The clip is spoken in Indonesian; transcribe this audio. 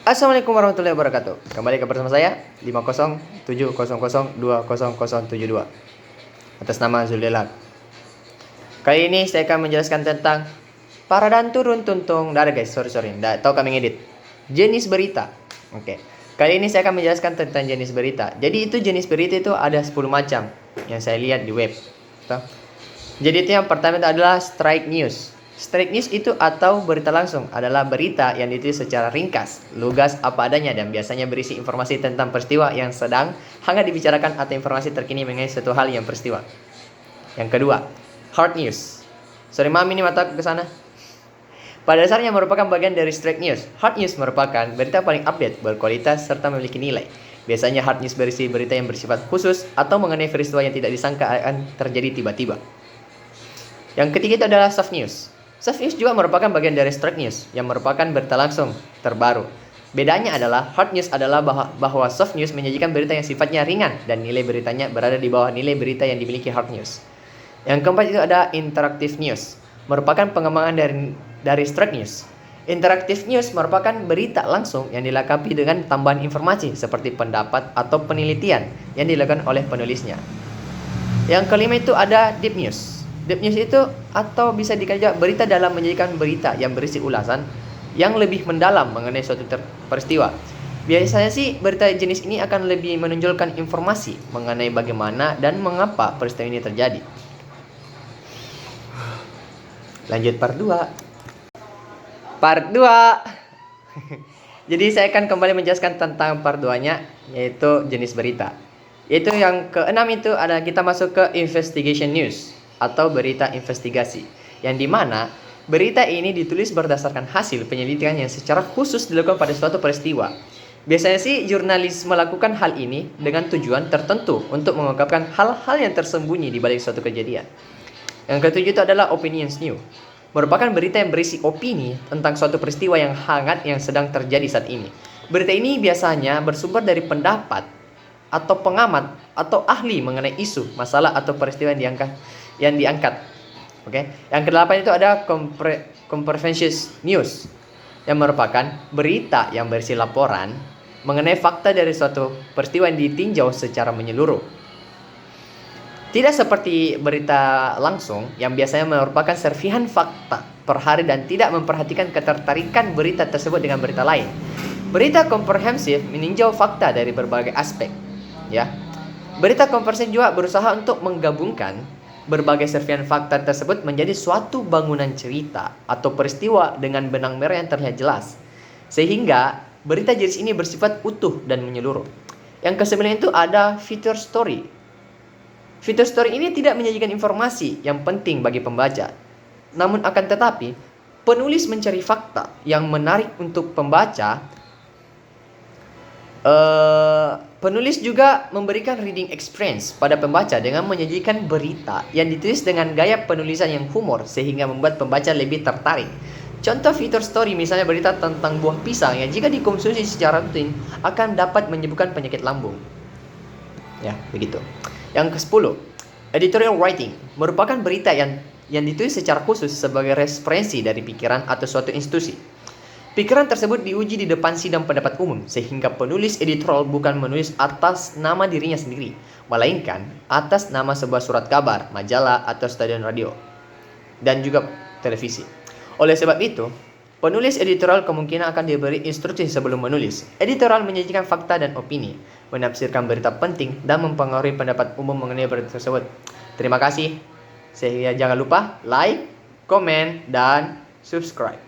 Assalamualaikum warahmatullahi wabarakatuh. Kembali ke bersama saya 5070020072 atas nama Zuldelak. Kali ini saya akan menjelaskan tentang paradan turun tuntung. Guys, sorry, nggak tahu kami ngedit. Jenis berita. Oke. Kali ini saya akan menjelaskan tentang jenis berita. Jadi itu jenis berita itu ada 10 macam yang saya lihat di web. Jadi itu yang pertama itu adalah strike news. Strike news itu atau berita langsung adalah berita yang ditulis secara ringkas, lugas, apa adanya dan biasanya berisi informasi tentang peristiwa yang sedang hangat dibicarakan atau informasi terkini mengenai suatu hal yang peristiwa. Yang kedua, hard news. Sorry mami, ini mataku ke sana. Pada dasarnya merupakan bagian dari strike news. Hard news merupakan berita paling update, berkualitas serta memiliki nilai. Biasanya hard news berisi berita yang bersifat khusus atau mengenai peristiwa yang tidak disangka akan terjadi tiba-tiba. Yang ketiga itu adalah soft news. Soft news juga merupakan bagian dari strike news yang merupakan berita langsung terbaru. Bedanya adalah hard news adalah bahwa soft news menyajikan berita yang sifatnya ringan dan nilai beritanya berada di bawah nilai berita yang dimiliki hard news. Yang keempat itu ada interactive news, merupakan pengembangan dari strike news. Interactive news merupakan berita langsung yang dilengkapi dengan tambahan informasi seperti pendapat atau penelitian yang dilakukan oleh penulisnya. Yang kelima itu ada deep news. Deep news itu atau bisa dikatakan berita dalam menyajikan berita yang berisi ulasan yang lebih mendalam mengenai suatu peristiwa. Biasanya sih berita jenis ini akan lebih menonjolkan informasi mengenai bagaimana dan mengapa peristiwa ini terjadi. Lanjut part 2. Jadi saya akan kembali menjelaskan tentang part 2-nya, yaitu jenis berita. Yaitu yang keenam itu ada kita masuk ke investigation news atau berita investigasi, yang dimana berita ini ditulis berdasarkan hasil penyelidikan yang secara khusus dilakukan pada suatu peristiwa. Biasanya sih jurnalis melakukan hal ini dengan tujuan tertentu untuk mengungkapkan hal-hal yang tersembunyi di balik suatu kejadian. Yang ketujuh itu adalah opinions news, merupakan berita yang berisi opini tentang suatu peristiwa yang hangat yang sedang terjadi saat ini. Berita ini biasanya bersumber dari pendapat atau pengamat atau ahli mengenai isu, masalah atau peristiwa yang diangkat. Oke. Yang kedelapan itu ada comprehensive news, yang merupakan berita yang berisi laporan mengenai fakta dari suatu peristiwa yang ditinjau secara menyeluruh. Tidak seperti berita langsung yang biasanya merupakan serpihan fakta per hari dan tidak memperhatikan ketertarikan berita tersebut dengan berita lain. Berita komprehensif meninjau fakta dari berbagai aspek, ya. Berita komprehensif juga berusaha untuk menggabungkan berbagai serpihan fakta tersebut menjadi suatu bangunan cerita atau peristiwa dengan benang merah yang terlihat jelas, sehingga berita jenis ini bersifat utuh dan menyeluruh. Yang kesembilan itu ada feature story. Feature story ini tidak menyajikan informasi yang penting bagi pembaca, namun akan tetapi penulis mencari fakta yang menarik untuk pembaca. Penulis juga memberikan reading experience pada pembaca dengan menyajikan berita yang ditulis dengan gaya penulisan yang humor sehingga membuat pembaca lebih tertarik. Contoh feature story misalnya berita tentang buah pisang yang jika dikonsumsi secara rutin akan dapat menyembuhkan penyakit lambung. Ya, begitu. Yang ke-10, editorial writing, merupakan berita yang ditulis secara khusus sebagai referensi dari pikiran atau suatu institusi. Pikiran tersebut diuji di depan sidang pendapat umum, sehingga penulis editorial bukan menulis atas nama dirinya sendiri, melainkan atas nama sebuah surat kabar, majalah, atau stasiun radio, dan juga televisi. Oleh sebab itu, penulis editorial kemungkinan akan diberi instruksi sebelum menulis. Editorial menyajikan fakta dan opini, menafsirkan berita penting, dan mempengaruhi pendapat umum mengenai berita tersebut. Terima kasih. Sehingga jangan lupa like, komen, dan subscribe.